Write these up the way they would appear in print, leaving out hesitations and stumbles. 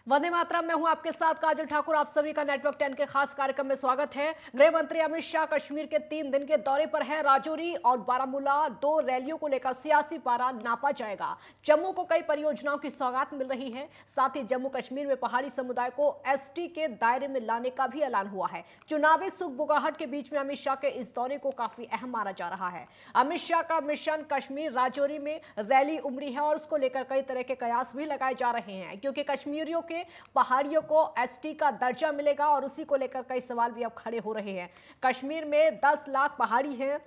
वंदे मातरम। मैं हूं आपके साथ काजल ठाकुर। आप सभी का नेटवर्क 10 के खास कार्यक्रम में स्वागत है। गृह मंत्री अमित शाह कश्मीर के 3 दिन के दौरे पर है। राजौरी और बारामूला 2 रैलियों को लेकर सियासी पारा नापा जाएगा। जम्मू को कई परियोजनाओं की सौगात मिल रही है। साथ ही जम्मू कश्मीर में पहाड़ी समुदाय को एसटी के दायरे में लाने का भी ऐलान हुआ है। चुनावी सुगबुगाहट के बीच में अमित शाह के इस दौरे को काफी अहम माना जा रहा है। अमित शाह का मिशन कश्मीर राजौरी में रैली उमड़ी है और उसको लेकर कई तरह के कयास भी लगाए जा रहे हैं, क्योंकि कश्मीरियों के पहाड़ियों को एसटी का दर्जा मिलेगा और उसी को लेकर कई सवाल भी अब खड़े हो रहे हैं। कश्मीर में 10 लाख पहाड़ी हैं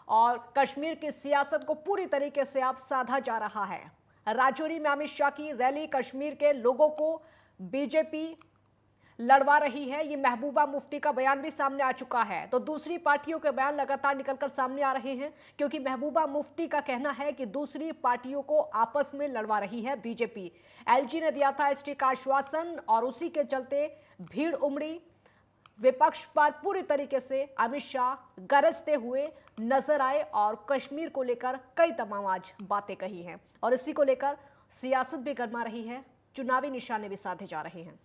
और कश्मीर की सियासत को पूरी तरीके से अब साधा जा रहा है। राजौरी में अमित शाह की रैली, कश्मीर के लोगों को बीजेपी लड़वा रही है, ये महबूबा मुफ्ती का बयान भी सामने आ चुका है। तो दूसरी पार्टियों के बयान लगातार निकलकर सामने आ रहे हैं, क्योंकि महबूबा मुफ्ती का कहना है कि दूसरी पार्टियों को आपस में लड़वा रही है बीजेपी। एलजी ने दिया था एसटी का आश्वासन और उसी के चलते भीड़ उमड़ी। विपक्ष पर पूरी तरीके से अमित शाह गरजते हुए नजर आए और कश्मीर को लेकर कई तमाम आज बातें कही हैं और इसी को लेकर सियासत भी गरमा रही है, चुनावी निशाने भी साधे जा रहे हैं।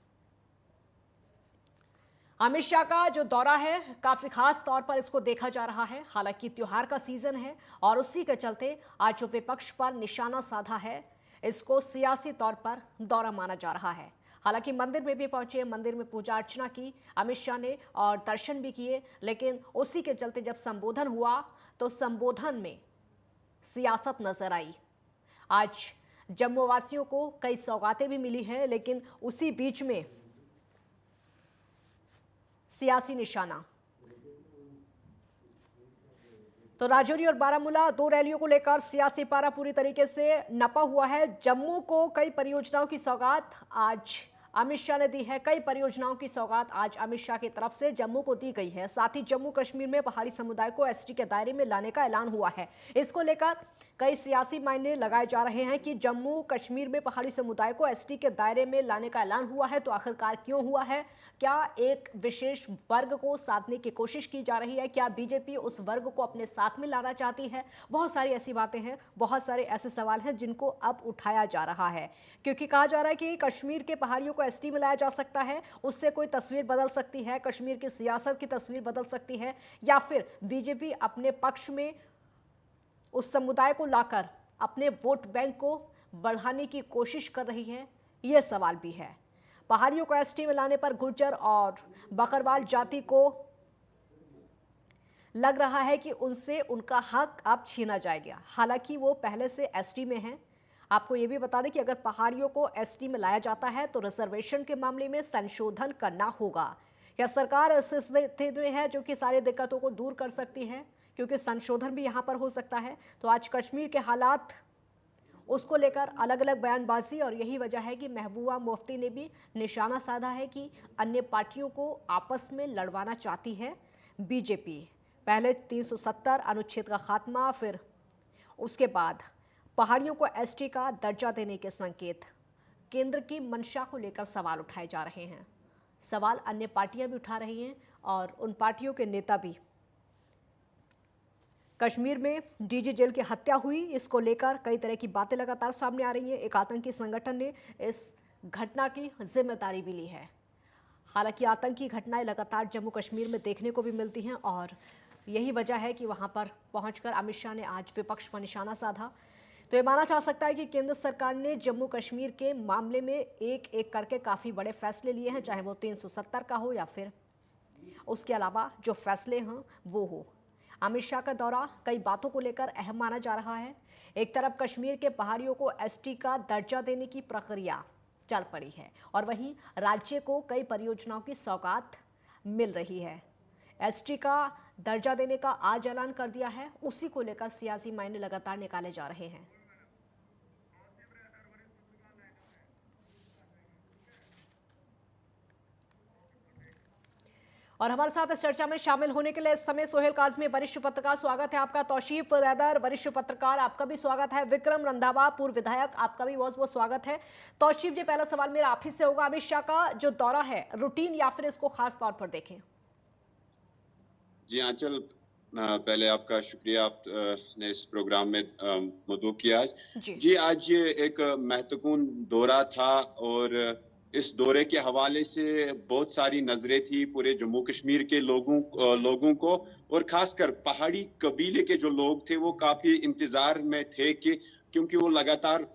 अमित शाह का जो दौरा है काफी खास तौर पर इसको देखा जा रहा है। हालांकि त्योहार का सीजन है और उसी के चलते आज जो विपक्ष पर निशाना साधा है, इसको सियासी तौर पर दौरा माना जा रहा है। हालांकि मंदिर में भी पहुंचे, मंदिर में पूजा अर्चना की अमित शाह ने और दर्शन भी किए, लेकिन उसी के चलते जब संबोधन हुआ तो संबोधन में सियासत नजर आई। आज जम्मू वासियों को कई सौगातें भी मिली हैं, लेकिन उसी बीच में सियासी निशाना। तो राजौरी और बारामूला 2 रैलियों को लेकर सियासी पारा पूरी तरीके से नपा हुआ है। जम्मू को कई परियोजनाओं की सौगात आज अमित शाह ने दी है। कई परियोजनाओं की सौगात आज अमित शाह की तरफ से जम्मू को दी गई है। साथ ही जम्मू कश्मीर में पहाड़ी समुदाय को एसटी के दायरे में लाने का ऐलान हुआ है। इसको लेकर कई सियासी मायने लगाए जा रहे हैं कि जम्मू कश्मीर में पहाड़ी समुदाय को एसटी के दायरे में लाने का ऐलान हुआ है, तो आखिरकार क्यों हुआ है? क्या एक विशेष वर्ग को साधने की कोशिश की जा रही है? क्या बीजेपी उस वर्ग को अपने साथ में लाना चाहती है? बहुत सारी ऐसी बातें हैं, बहुत सारे ऐसे सवाल हैं जिनको अब उठाया जा रहा है, क्योंकि कहा जा रहा है कि कश्मीर के पहाड़ियों को एसटी में लाया जा सकता है, उससे कोई तस्वीर बदल सकती है, कश्मीर की सियासत की तस्वीर बदल सकती है, या फिर बीजेपी अपने पक्ष में उस समुदाय को लाकर अपने वोट बैंक को बढ़ाने की कोशिश कर रही है। यह सवाल भी है। पहाड़ियों को एसटी में लाने पर गुर्जर और बकरवाल जाति को लग रहा है कि उनसे उनका हक अब छीना जाएगा। हालांकि वो पहले से एसटी में हैं। आपको ये भी बता दें कि अगर पहाड़ियों को एसटी में लाया जाता है तो रिजर्वेशन के मामले में संशोधन करना होगा। या सरकार इस स्थिति में है जो कि सारी दिक्कतों को दूर कर सकती है, क्योंकि संशोधन भी यहाँ पर हो सकता है। तो आज कश्मीर के हालात, उसको लेकर अलग अलग बयानबाजी, और यही वजह है कि महबूबा मुफ्ती ने भी निशाना साधा है कि अन्य पार्टियों को आपस में लड़वाना चाहती है बीजेपी। पहले 370 अनुच्छेद का खात्मा, फिर उसके बाद पहाड़ियों को एसटी का दर्जा देने के संकेत। केंद्र की मंशा को लेकर सवाल उठाए जा रहे हैं। सवाल अन्य पार्टियां भी उठा रही हैं और उन पार्टियों के नेता भी। कश्मीर में डीजी जेल की हत्या हुई, इसको लेकर कई तरह की बातें लगातार सामने आ रही हैं। एक आतंकी संगठन ने इस घटना की जिम्मेदारी भी ली है। हालांकि आतंकी घटनाएं लगातार जम्मू कश्मीर में देखने को भी मिलती हैं और यही वजह है कि वहां पर पहुंचकर अमित शाह ने आज विपक्ष पर निशाना साधा। तो ये माना जा सकता है कि केंद्र सरकार ने जम्मू कश्मीर के मामले में एक एक करके काफ़ी बड़े फैसले लिए हैं, चाहे वो 370 का हो या फिर उसके अलावा जो फैसले हैं वो हो। अमित शाह का दौरा कई बातों को लेकर अहम माना जा रहा है। एक तरफ कश्मीर के पहाड़ियों को एसटी का दर्जा देने की प्रक्रिया चल पड़ी है और वहीं राज्य को कई परियोजनाओं की सौगात मिल रही है। एसटी का दर्जा देने का आज ऐलान कर दिया है, उसी को लेकर सियासी मायने लगातार निकाले जा रहे हैं। और हमारे साथ इस चर्चा में शामिल होने के लिए इस समय सोहेल काज़मी, वरिष्ठ पत्रकार, स्वागत है आपका। तौसीफ रैदर, वरिष्ठ पत्रकार, आपका भी स्वागत है। विक्रम रंधावा, पूर्व विधायक, आपका भी बहुत बहुत स्वागत है। तौसीफ जी, पहला सवाल मेरा आप ही से होगा। अमित शाह का जो दौरा है, रूटीन या फिर इसको खास तौर पर देखें? जी आंचल, पहले आपका शुक्रिया, आपने इस प्रोग्राम में मौजूद किया आज। जी आज ये एक महत्वपूर्ण दौरा था और इस दौरे के हवाले से बहुत सारी नजरें थी पूरे जम्मू कश्मीर के लोगों को, और खासकर पहाड़ी कबीले के जो लोग थे वो काफी इंतजार में थे कि क्योंकि वो लगातार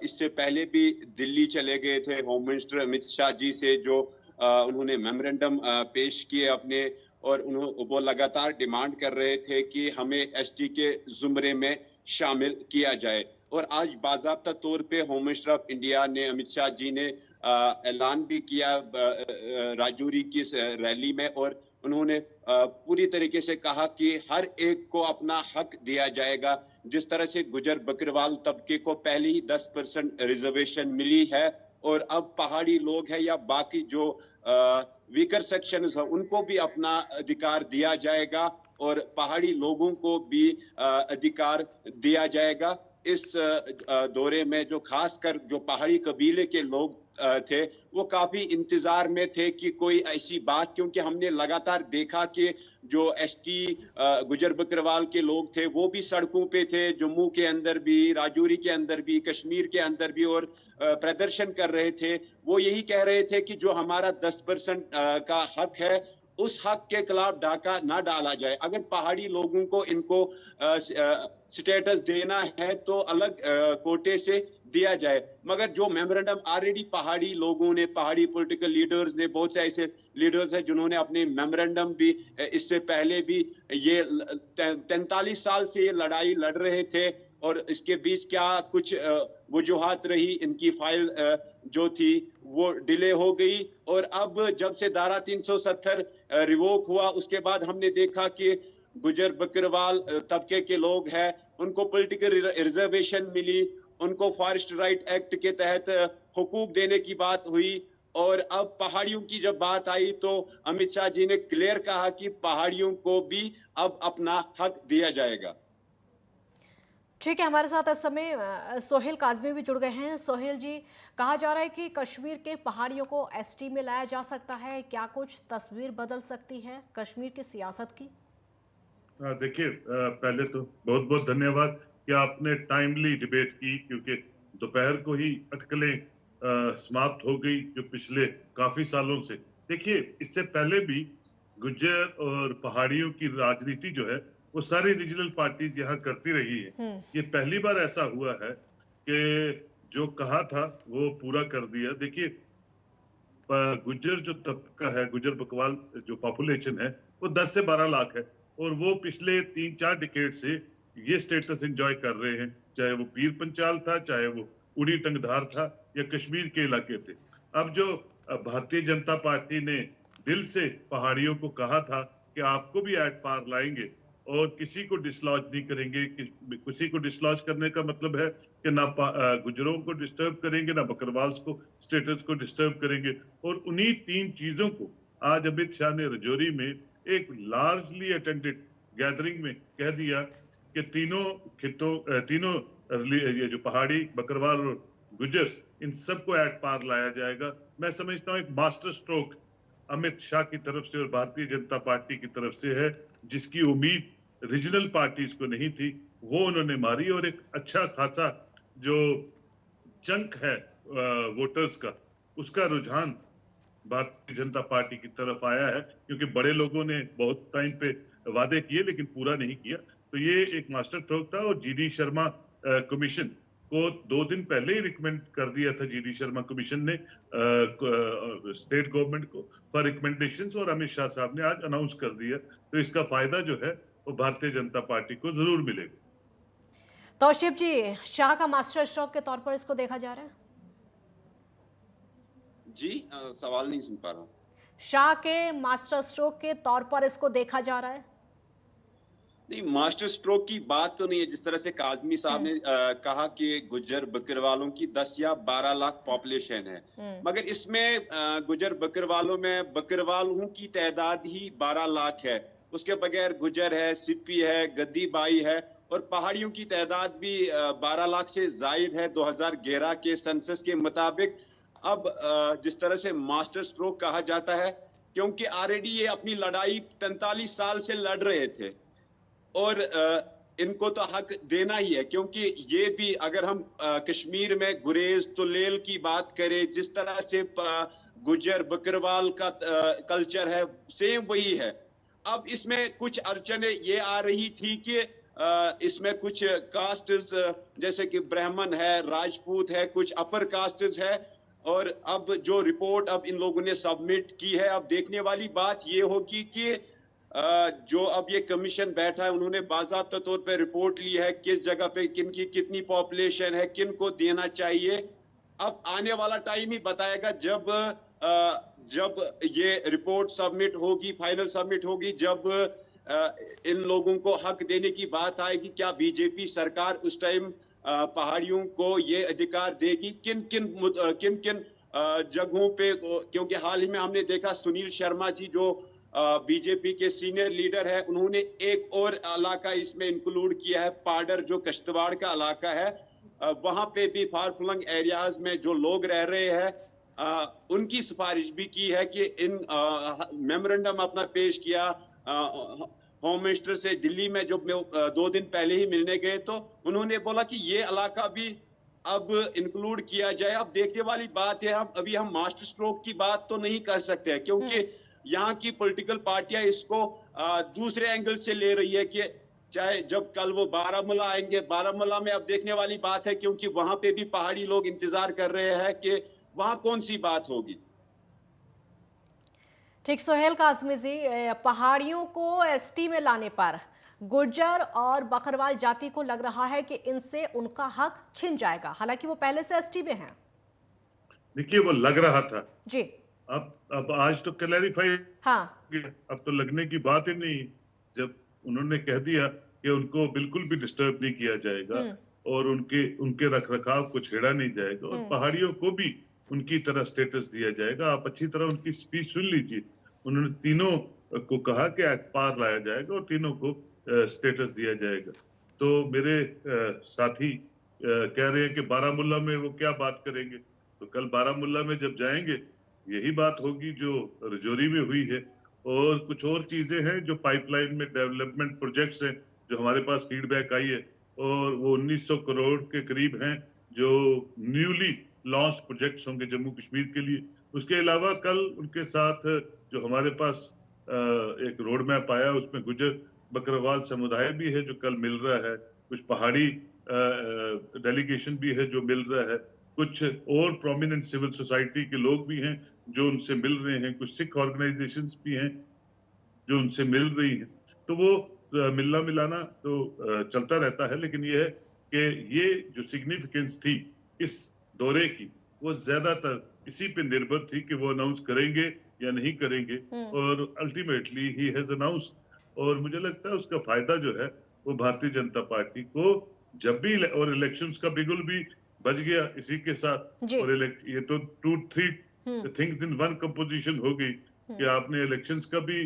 इससे पहले भी दिल्ली चले गए थे होम मिनिस्टर अमित शाह जी से, जो उन्होंने मेमोरेंडम पेश किए अपने, और वो लगातार डिमांड कर रहे थे कि हमें एसटी के जुमरे में शामिल किया जाए। और आज बाज़ाब्ता तौर पे होम मिनिस्टर ऑफ इंडिया ने, अमित शाह जी ने ऐलान भी किया राजौरी की रैली में, और उन्होंने पूरी तरीके से कहा कि हर एक को अपना हक दिया जाएगा। जिस तरह से गुजर बकरवाल तबके को पहले ही 10% रिजर्वेशन मिली है, और अब पहाड़ी लोग हैं या बाकी जो वीकर सेक्शंस है उनको भी अपना अधिकार दिया जाएगा, और पहाड़ी लोगों को भी अधिकार दिया जाएगा। इस दौरे में जो खासकर जो पहाड़ी कबीले के लोग थे वो काफी इंतजार में थे कि कोई ऐसी बात, क्योंकि हमने लगातार देखा कि जो एसटी गुजर बकरवाल के लोग थे वो भी सड़कों पे थे, जम्मू के अंदर भी, राजौरी के अंदर भी, कश्मीर के अंदर भी, और प्रदर्शन कर रहे थे। वो यही कह रहे थे कि जो हमारा 10% का हक है उस हक के खिलाफ डाका ना डाला जाए। अगर पहाड़ी लोगों को इनको स्टेटस देना है तो अलग कोटे से दिया जाए, मगर जो मेमोरेंडम ऑलरेडी पहाड़ी लोगों ने, पहाड़ी पॉलिटिकल लीडर्स ने, बहुत से ऐसे लीडर्स हैं जिन्होंने अपने मेमोरेंडम भी इससे पहले भी ये 43 साल से ये लड़ाई लड़ रहे थे, और इसके बीच क्या कुछ वजूहात रही, इनकी फाइल जो थी वो डिले हो गई, और अब जब से धारा 370 रिवोक हुआ उसके बाद हमने देखा कि गुजर बकरवाल तबके के लोग हैं उनको पॉलिटिकल रिजर्वेशन मिली, उनको फॉरेस्ट राइट एक्ट के तहत हुकूक देने की बात हुई, और अब पहाड़ियों की जब बात आई तो अमित शाह जी ने क्लियर कहा कि पहाड़ियों को भी अब अपना हक दिया जाएगा। ठीक है, हमारे साथ इस समय सोहेल काजमी भी जुड़ गए हैं। सोहेल जी, कहा जा रहा है कि कश्मीर के पहाड़ियों को एसटी में लाया जा सकता है, क्या कुछ तस्वीर बदल सकती है कश्मीर की सियासत की? देखिए, पहले तो बहुत बहुत धन्यवाद कि आपने टाइमली डिबेट की, क्योंकि दोपहर को ही अटकलें समाप्त हो गई जो पिछले काफी सालों से। देखिए, इससे पहले भी गुज्जर और पहाड़ियों की राजनीति जो है वो सारी रीजनल पार्टीज यहाँ करती रही है। ये पहली बार ऐसा हुआ है कि जो कहा था वो पूरा कर दिया। देखिए, गुज्जर जो तबका है, गुज्जर बकवाल जो पॉपुलेशन है वो 10 से 12 लाख है, और वो पिछले 3-4 डिकेड से ये स्टेटस एंजॉय कर रहे हैं, चाहे वो पीर पंचाल था, चाहे वो उड़ी टंगधार था, या कश्मीर के इलाके थे। अब जो भारतीय जनता पार्टी ने दिल से पहाड़ियों को कहा था कि आपको भी एट पार लाएंगे और किसी को डिसलॉज नहीं करेंगे, किसी को डिसलॉज करने का मतलब है कि ना गुजरों को डिस्टर्ब करेंगे, ना बकरवाल्स को स्टेटस को डिस्टर्ब करेंगे। और उन्हीं 3 चीजों को आज अमित शाह ने राजौरी में एक लार्जली अटेंडेड गैदरिंग में कह दिया कि तीनों ये जो पहाड़ी, बकरवाल और गुजर, इन सबको एट पार लाया जाएगा। मैं समझता हूँ एक मास्टर स्ट्रोक अमित शाह की तरफ से और भारतीय जनता पार्टी की तरफ से है, जिसकी उम्मीद रीजनल पार्टीज को नहीं थी, वो उन्होंने मारी, और एक अच्छा खासा जो चंक है वोटर्स का, उसका रुझान भारतीय जनता पार्टी की तरफ आया है, क्योंकि बड़े लोगों ने बहुत टाइम पे वादे किए लेकिन पूरा नहीं किया। तो ये एक मास्टर स्ट्रोक था, और जीडी शर्मा कमीशन को 2 दिन पहले ही रिकमेंड कर दिया था जीडी शर्मा कमीशन ने स्टेट गवर्नमेंट को फॉर रिकमेंडेशंस, और अमित शाह साहब ने आज अनाउंस कर दिया। तो इसका फायदा जो है वो भारतीय जनता पार्टी को जरूर मिलेगा। तो शिव जी, शाह का मास्टर स्ट्रोक के तौर पर इसको देखा जा रहा है? जी, सवाल नहीं सुन पा रहा। शाह के मास्टर स्ट्रोक के तौर पर इसको देखा जा रहा है? नहीं, मास्टर स्ट्रोक की बात तो नहीं है। जिस तरह से काजमी साहब ने कहा कि गुजर बकरवालों की 10 या 12 लाख पॉपुलेशन है, मगर इसमें गुजर बकरवालों में बकरवालों की तादाद ही 12 लाख है, उसके बगैर गुजर है, सिप्पी है, गद्दी बाई है, और पहाड़ियों की तादाद भी 12 लाख से जायद है 2011 के सेंसस के मुताबिक। अब जिस तरह से मास्टर स्ट्रोक कहा जाता है, क्योंकि ऑलरेडी ये अपनी लड़ाई 45 साल से लड़ रहे थे, और इनको तो हक देना ही है, क्योंकि ये भी अगर हम कश्मीर में गुरेज तुलेल की बात करें, जिस तरह से गुजर बकरवाल का कल्चर है, सेम वही है। अब इसमें कुछ अड़चने ये आ रही थी कि इसमें कुछ कास्ट्स जैसे कि ब्राह्मण है, राजपूत है, कुछ अपर कास्ट्स है, और अब जो रिपोर्ट अब इन लोगों ने सबमिट की है, अब देखने वाली बात ये होगी कि जो अब ये कमीशन बैठा है, उन्होंने बाज़ाब्ता तौर पे रिपोर्ट ली है किस जगह पे किन की कितनी पॉपुलेशन है, किन को देना चाहिए। अब आने वाला टाइम ही बताएगा, जब ये रिपोर्ट सबमिट होगी, फाइनल सबमिट होगी, जब इन लोगों को हक देने की बात आएगी, क्या बीजेपी सरकार उस टाइम पहाड़ियों को ये अधिकार देगी, किन किन जगहों पे। क्योंकि हाल ही में हमने देखा सुनील शर्मा जी जो बीजेपी के सीनियर लीडर है, उन्होंने एक और इलाका इसमें इंक्लूड किया है, पाडर, जो कश्तवाड़ का इलाका है। वहां पे भी फार फ्लंग एरियाज में जो लोग रह रहे हैं, उनकी सिफारिश भी की है कि इन मेमोरेंडम अपना पेश किया होम मिनिस्टर से दिल्ली में, जब 2 दिन पहले ही मिलने गए, तो उन्होंने बोला कि ये इलाका भी अब इंक्लूड किया जाए। अब देखने वाली बात है, हम मास्टर स्ट्रोक की बात तो नहीं कर सकते, क्योंकि यहाँ की पॉलिटिकल पार्टियां इसको दूसरे एंगल से ले रही है कि चाहे जब कल वो बारामूला आएंगे, बारामूला में अब देखने वाली बात है, क्योंकि वहां पे भी पहाड़ी लोग इंतजार कर रहे हैं कि वहां कौन सी बात होगी। ठीक, सोहेल काज़मी जी, पहाड़ियों को एसटी में लाने पर गुर्जर और बकरवाल जाति को लग रहा है कि इनसे उनका हक छिन जाएगा, हालांकि वो पहले से एसटी में हैं। देखिए, वो लग रहा था जी, अब आज तो क्लैरिफाई, हाँ, अब तो लगने की बात ही नहीं। जब उन्होंने कह दिया कि उनको बिल्कुल भी डिस्टर्ब नहीं किया जाएगा और उनके रखरखाव को छेड़ा नहीं जाएगा और पहाड़ियों को भी उनकी तरह स्टेटस दिया जाएगा। आप अच्छी तरह उनकी स्पीच सुन लीजिए। उन्होंने तीनों को कहा कि एक्ट पार लाया जाएगा और तीनों को स्टेटस दिया जाएगा। तो मेरे साथी कह रहे हैं कि बारामूला में वो क्या बात करेंगे, तो कल बारामूला में जब जाएंगे यही बात होगी जो रजौरी में हुई है। और कुछ और चीजें हैं जो पाइपलाइन में डेवलपमेंट प्रोजेक्ट्स हैं, जो हमारे पास फीडबैक आई है, और वो 1900 करोड़ के करीब हैं जो न्यूली लॉन्च प्रोजेक्ट्स होंगे जम्मू कश्मीर के लिए। उसके अलावा कल उनके साथ जो हमारे पास एक रोड मैप आया, उसमें गुजर बकरवाल समुदाय भी है जो कल मिल रहा है, कुछ पहाड़ी डेलीगेशन भी है जो मिल रहा है, कुछ और प्रोमिनेंट सिविल सोसाइटी के लोग भी हैं जो उनसे मिल रहे हैं, कुछ सिख ऑर्गेनाइजेशंस भी हैं जो उनसे मिल रही हैं। तो वो मिलना मिलाना तो चलता रहता है, लेकिन ये है कि ये जो सिग्निफिकेंस थी इस दौरे की, वो ज्यादातर इसी पे निर्भर थी कि वो अनाउंस करेंगे या नहीं करेंगे, और अल्टीमेटली ही हैज अनाउंस्ड। और मुझे लगता है उसका फायदा जो है वो भारतीय जनता पार्टी को, जब भी और इलेक्शंस का बिगुल भी बज गया इसी के साथ, और ये तो 2-3 थिंग्स इन वन कंपोजिशन हो गई कि आपने इलेक्शंस का भी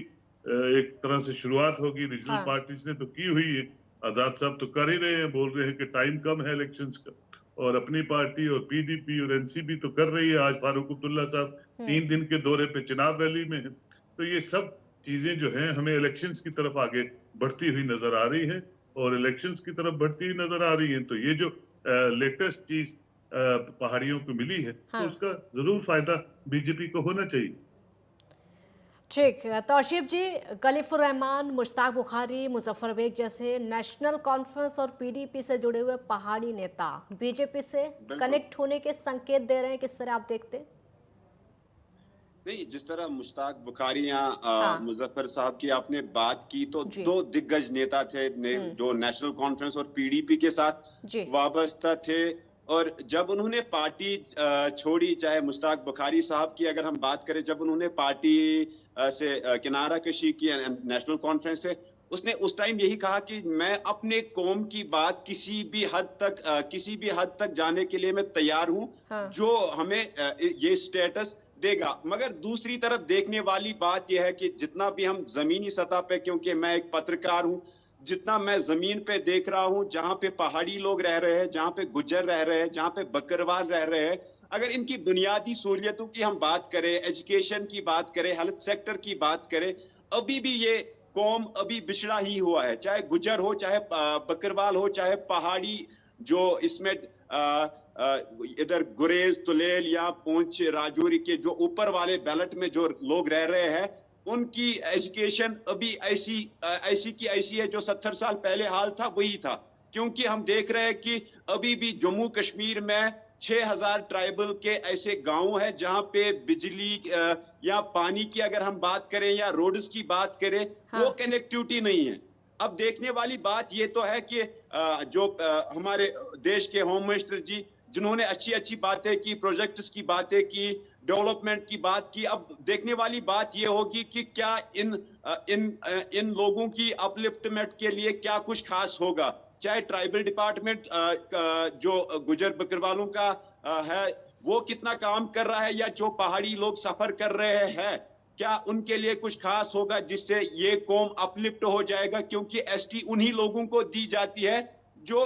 एक तरह से शुरुआत होगी। रीजनल पार्टीज ने तो की हुई है, आजाद साहब तो कर ही रहे हैं, बोल रहे हैं कि टाइम कम है इलेक्शंस का, और अपनी पार्टी और पीडीपी और एनसीपी तो कर रही है। आज फारूक अब्दुल्ला साहब 3 दिन के दौरे पे चुनाव रैली में है। तो ये सब चीजें जो हैं हमें इलेक्शंस की तरफ आगे बढ़ती हुई नजर आ रही है, और इलेक्शंस की तरफ बढ़ती हुई नजर आ रही है। तो ये जो लेटेस्ट चीज पहाड़ियों को मिली है, तो उसका जरूर फायदा बीजेपी को होना चाहिए। ठीक, तौशीफ जी, कलीफुर रहमान, मुश्ताक बुखारी, मुजफ्फर बेग जैसे नेशनल कॉन्फ्रेंस और पीडीपी से जुड़े हुए पहाड़ी नेता बीजेपी से कनेक्ट होने के संकेत दे रहे हैं, किस तरह आप देखते हैं? नहीं, जिस तरह मुश्ताक बुखारी या मुजफ्फर साहब की आपने बात की, तो 2 दिग्गज नेता थे जो नेशनल कॉन्फ्रेंस और पीडीपी के साथ वाबस्ता थे। और जब उन्होंने पार्टी छोड़ी, चाहे मुश्ताक बुखारी साहब की अगर हम बात करें, जब उन्होंने पार्टी से किनारा कशी की नेशनल कॉन्फ्रेंस से, उसने उस टाइम यही कहा कि मैं अपने कौम की बात किसी भी हद तक जाने के लिए मैं तैयार हूं, जो हमें ये स्टेटस देगा। मगर दूसरी तरफ देखने वाली बात यह है कि जितना भी हम जमीनी सतह पे, क्योंकि मैं एक पत्रकार हूं, जितना मैं जमीन पे देख रहा हूं, जहां पे पहाड़ी लोग रह रहे हैं, जहां पे गुज्जर रह रहे हैं, जहां पे बकरवाल रह रहे हैं, अगर इनकी बुनियादी सहूलियतों की हम बात करें, एजुकेशन की बात करें, हेल्थ सेक्टर की बात करें, अभी भी ये कौम अभी बिछड़ा ही हुआ है, चाहे गुजर हो, चाहे बकरवाल हो, चाहे पहाड़ी जो इसमें इधर गुरेज, तुलेल या पुंछ, राजौरी के जो ऊपर वाले बेल्ट में जो लोग रह रहे हैं, उनकी एजुकेशन अभी ऐसी की ऐसी है जो 70 साल पहले हाल था वही था। क्योंकि हम देख रहे हैं कि अभी भी जम्मू कश्मीर में 6000 ट्राइबल के ऐसे गांव हैं जहां पे बिजली या पानी की अगर हम बात करें या रोड्स की बात करें, हाँ। वो कनेक्टिविटी नहीं है। अब देखने वाली बात ये तो है कि जो हमारे देश के होम मिनिस्टर जी जिन्होंने अच्छी अच्छी बातें की, प्रोजेक्ट्स की बातें की, डेवलपमेंट की बात की, अब देखने वाली बात ये होगी कि क्या इन लोगों की अपलिफ्टमेंट के लिए क्या कुछ खास होगा। चाहे ट्राइबल डिपार्टमेंट जो गुजर बकरवालों का है वो कितना काम कर रहा है, या जो पहाड़ी लोग सफर कर रहे हैं क्या उनके लिए कुछ खास होगा जिससे ये कौम अपलिफ्ट हो जाएगा। क्योंकि एसटी उन्हीं लोगों को दी जाती है जो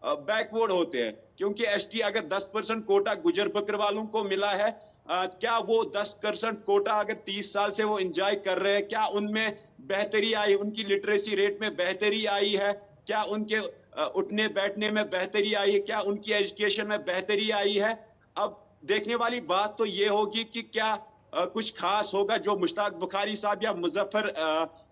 बैकवर्ड होते हैं। क्योंकि एसटी अगर 10% कोटा गुजर बकरवालों को मिला है, क्या वो 10% कोटा अगर 30 साल से वो एंजॉय कर रहे हैं, क्या उनमें बेहतरी आई, उनकी लिटरेसी रेट में बेहतरी आई है, क्या उनके उठने बैठने में बेहतरी आई है, क्या उनकी एजुकेशन में बेहतरी आई है। अब देखने वाली बात तो ये होगी कि क्या कुछ खास होगा। जो मुश्ताक बुखारी साहब या मुजफ्फर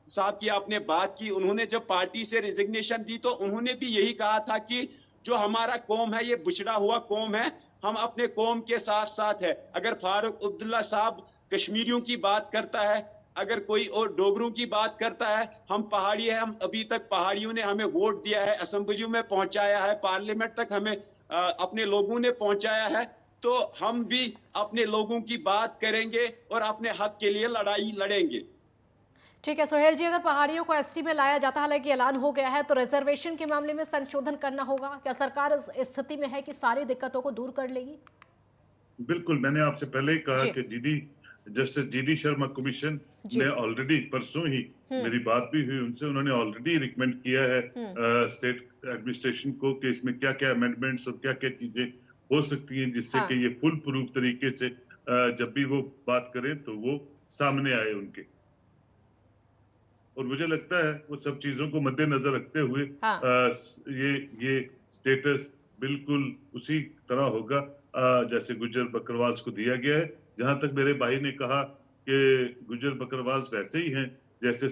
साहब की आपने बात की, उन्होंने जब पार्टी से रिजिग्नेशन दी तो उन्होंने भी यही कहा था कि जो हमारा कौम है ये बिछड़ा हुआ कौम है, हम अपने कौम के साथ साथ है। अगर फारूक अब्दुल्ला साहब कश्मीरियों की बात करता है, अगर कोई और डोगरों की बात करता है, हम पहाड़ी है, हम अभी तक पहाड़ियों ने हमें वोट दिया है, असेंबलियों में पहुंचाया है, पार्लियामेंट तक हमें अपने लोगों ने पहुंचाया है, तो हम भी अपने लोगों की बात करेंगे और अपने हक के लिए लड़ाई लड़ेंगे। ठीक है सोहेल जी, अगर पहाड़ियों को एसटी में लाया जाता, हालांकि ऐलान हो गया है, तो रिजर्वेशन के मामले में संशोधन करना होगा। क्या सरकार इस स्थिति में है कि सारी दिक्कतों को दूर कर लेगी? बिल्कुल, मैंने आपसे पहले ही कहा कि जस्टिस जीडी शर्मा कमीशन ने ऑलरेडी परसों ही मेरी बात भी हुई उनसे, उन्होंने ऑलरेडी रिकमेंड किया है स्टेट एडमिनिस्ट्रेशन को कि इसमें क्या क्या अमेंडमेंट्स और क्या क्या चीजें हो सकती हैं जिससे कि ये फुल प्रूफ तरीके से जब भी वो बात करें तो वो सामने आए उनके। और मुझे लगता है वो सब चीजों को मद्देनजर रखते हुए ये स्टेटस बिल्कुल उसी तरह होगा जैसे गुजर बकरवाल्स को दिया गया है। जहां तक मेरे भाई ने कहा कि गुजर बकरवाल्स वैसे ही हैं जैसे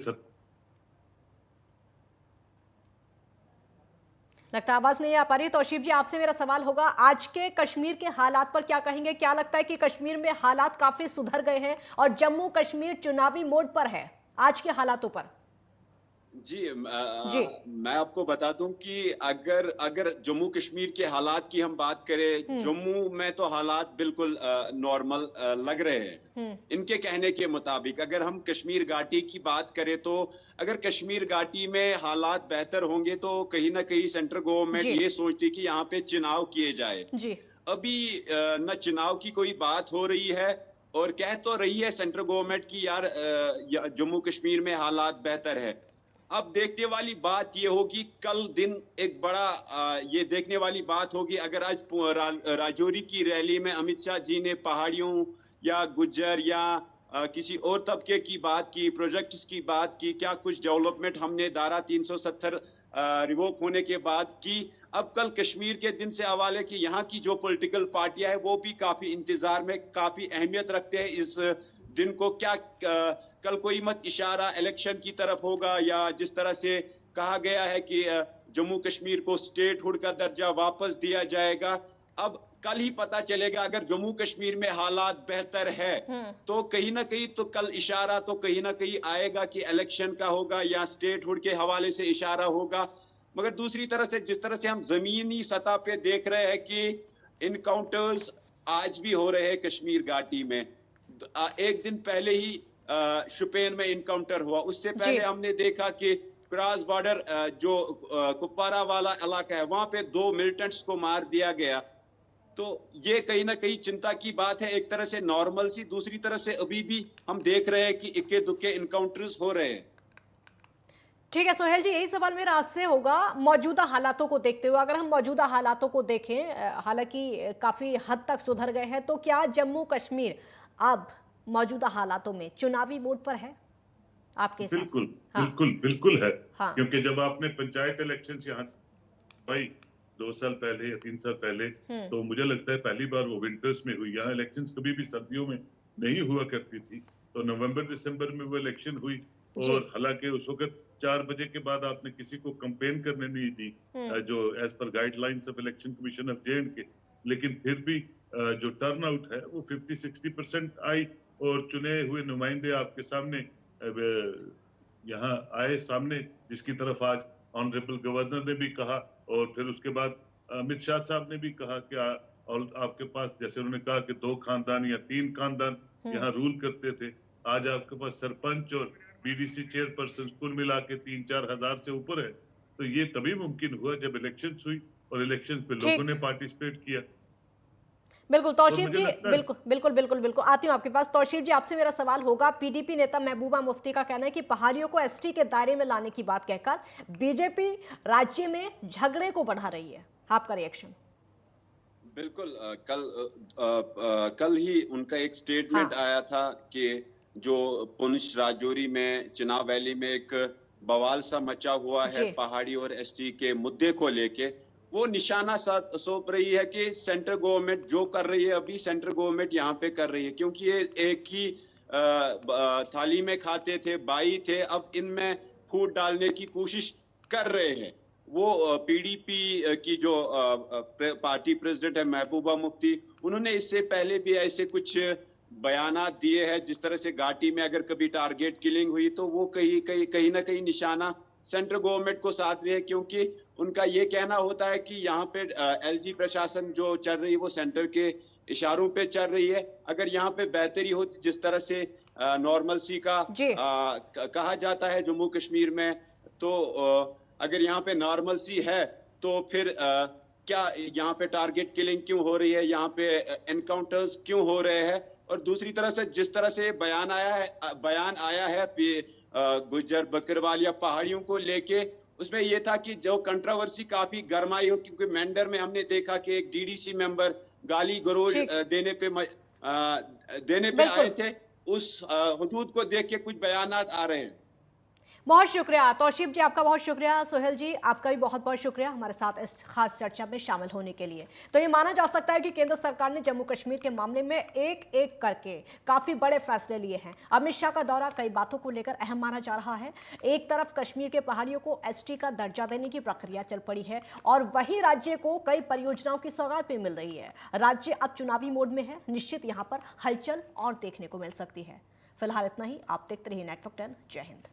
लगता आवाज नहीं आ पा रही। तौशीफ जी, आपसे मेरा सवाल होगा, आज के कश्मीर के हालात पर क्या कहेंगे? क्या लगता है कि कश्मीर में हालात काफी सुधर गए हैं और जम्मू कश्मीर चुनावी मोड पर है आज के हालातों पर? जी, मैं आपको बता दूं कि अगर जम्मू कश्मीर के हालात की हम बात करें, जम्मू में तो हालात बिल्कुल नॉर्मल लग रहे हैं इनके कहने के मुताबिक। अगर हम कश्मीर घाटी की बात करें तो अगर कश्मीर घाटी में हालात बेहतर होंगे तो कहीं ना कहीं सेंट्रल गवर्नमेंट ये सोचती कि यहाँ पे चुनाव किए जाए। अभी न चुनाव की कोई बात हो रही है और कह तो रही है सेंट्रल गवर्नमेंट की यार जम्मू कश्मीर में हालात बेहतर है। अब देखने वाली बात ये होगी, कल दिन एक बड़ा ये देखने वाली बात होगी अगर आज राजौरी की रैली में अमित शाह जी ने पहाड़ियों या गुज्जर या किसी और तबके की बात की, प्रोजेक्ट्स की बात की, क्या कुछ डेवलपमेंट हमने धारा 370 रिवोक होने के बाद की। अब कल कश्मीर के दिन से हवाले की यहाँ की जो पॉलिटिकल पार्टियां हैं वो भी काफी इंतजार में, काफी अहमियत रखते हैं इस दिन को। क्या कल कोई मत इशारा इलेक्शन की तरफ होगा, या जिस तरह से कहा गया है कि जम्मू कश्मीर को स्टेटहुड का दर्जा वापस दिया जाएगा। अब कल ही पता चलेगा। अगर जम्मू कश्मीर में हालात बेहतर है तो कहीं ना कहीं तो कल इशारा तो कहीं ना कहीं आएगा कि इलेक्शन का होगा या स्टेटहुड के हवाले से इशारा होगा। मगर दूसरी तरह से जिस तरह से हम जमीनी सतह पे देख रहे हैं कि इनकाउंटर्स आज भी हो रहे हैं कश्मीर घाटी में। एक दिन पहले ही शुपेन में इनकाउंटर हुआ, उससे पहले हमने देखा कि क्रॉस बॉर्डर जो कुपवारा वाला इलाका है वहां पे 2 मिलिटेंट्स को मार दिया गया। तो ये कहीं ना कहीं चिंता की बात है, एक तरह से नॉर्मल सी, दूसरी तरफ से अभी भी हम देख रहे हैं कि इक्के दुक्के इनकाउंटर्स हो रहे हैं। ठीक है सोहेल जी, यही सवाल मेरा आपसे होगा, मौजूदा हालातों को देखते हुए, अगर हम मौजूदा हालातों को देखें, हालांकि काफी हद तक सुधर गए हैं, तो क्या जम्मू कश्मीर अब मौजूदा हालातों में चुनावी मोड पर है? आपके हिसाब से? बिल्कुल हाँ। बिल्कुल बिल्कुल है। हाँ। क्योंकि जब आपने पंचायत इलेक्शन यहाँ भाई 2 साल पहले या 3 साल पहले, तो मुझे लगता है पहली बार वो विंटर्स में हुई। यहाँ इलेक्शंस कभी भी सर्दियों में नहीं हुआ करती थी, तो नवंबर दिसंबर में वो इलेक्शन हुई। जी। और हालांकि उस वक्त 4 बजे के बाद आपने किसी को कंपेन करने नहीं दी, जो एज पर guidelines of election commission of J&K, लेकिन फिर भी जो टर्न आउट है वो 50-60% आई। और चुने हुए नुमाइंदे आपके सामने यहाँ आए सामने, जिसकी तरफ आज ऑनरेबल गवर्नर ने भी कहा, और फिर उसके बाद अमित शाह साहब ने भी कहा कि और आपके पास, जैसे उन्होंने कहा कि 2 खानदान या 3 खानदान यहाँ रूल करते थे, आज आपके पास सरपंच और BDC चेयरपर्सन कुल मिला के 3-4 हजार से ऊपर है। तो ये तभी मुमकिन हुआ जब इलेक्शन हुई और इलेक्शन पे लोगों ने पार्टिसिपेट किया। बिल्कुल और तौसीफ मुझे जी, लगता है बिल्कुल बिल्कुल बिल्कुल बिल्कुल आती हूँ आपके पास। तौसीफ जी, आपसे मेरा सवाल होगा, PDP नेता महबूबा मुफ्ती का कहना है कि पहाड़ियों को ST के दायरे में लाने की बात कहकर बीजेपी राज्य में झगड़े को बढ़ा रही है, आपका रिएक्शन? बिल्कुल कल ही उनका एक स्टेटमेंट हाँ। आया था कि जो पुंछ राजौरी में चिनाब वैली में एक बवाल सा मचा हुआ है जी। पहाड़ी और ST के मुद्दे को लेके, वो निशाना सौंप रही है कि सेंट्रल गवर्नमेंट जो कर रही है अभी सेंट्रल गवर्नमेंट यहाँ पे कर रही है, क्योंकि ये एक ही थाली में खाते थे, भाई थे, अब इनमें फूट डालने की कोशिश कर रहे हैं। वो PDP की जो पार्टी प्रेसिडेंट है महबूबा मुफ्ती, उन्होंने इससे पहले भी ऐसे कुछ बयानात दिए हैं। जिस तरह से घाटी में अगर कभी टारगेट किलिंग हुई तो वो कहीं ना कहीं निशाना सेंट्रल गवर्नमेंट को साध रही है, क्योंकि उनका ये कहना होता है कि यहाँ पे LG प्रशासन जो चल रही है वो सेंटर के इशारों पे चल रही है। अगर यहाँ पे बेहतरी होती, जिस तरह से नॉर्मल सी का कहा जाता है जम्मू कश्मीर में, तो अगर यहाँ पे नॉर्मल सी है तो फिर क्या यहाँ पे टारगेट किलिंग क्यों हो रही है, यहाँ पे एनकाउंटर्स क्यों हो रहे हैं? और दूसरी तरह से जिस तरह से बयान आया है गुज्जर बकरवाल या पहाड़ियों को लेके, उसमें यह था कि जो कंट्रोवर्सी काफी गरमाई हो, क्योंकि मेंढर में हमने देखा कि एक DDC मेंबर गाली गलौज देने पे आए थे। उस हुदूद को देख के कुछ बयानात आ रहे हैं। बहुत शुक्रिया तौसीफ जी, आपका बहुत शुक्रिया। सोहेल जी, आपका भी बहुत बहुत शुक्रिया हमारे साथ इस खास चर्चा में शामिल होने के लिए। तो ये माना जा सकता है कि केंद्र सरकार ने जम्मू कश्मीर के मामले में एक एक करके काफी बड़े फैसले लिए हैं। अमित शाह का दौरा कई बातों को लेकर अहम माना जा रहा है। एक तरफ कश्मीर के पहाड़ियों को ST का दर्जा देने की प्रक्रिया चल पड़ी है, और वही राज्य को कई परियोजनाओं की सौगात भी मिल रही है। राज्य अब चुनावी मोड में है, निश्चित यहाँ पर हलचल और देखने को मिल सकती है। फिलहाल इतना ही। आप देखते रहिए नेटवर्क 10। जय हिंद।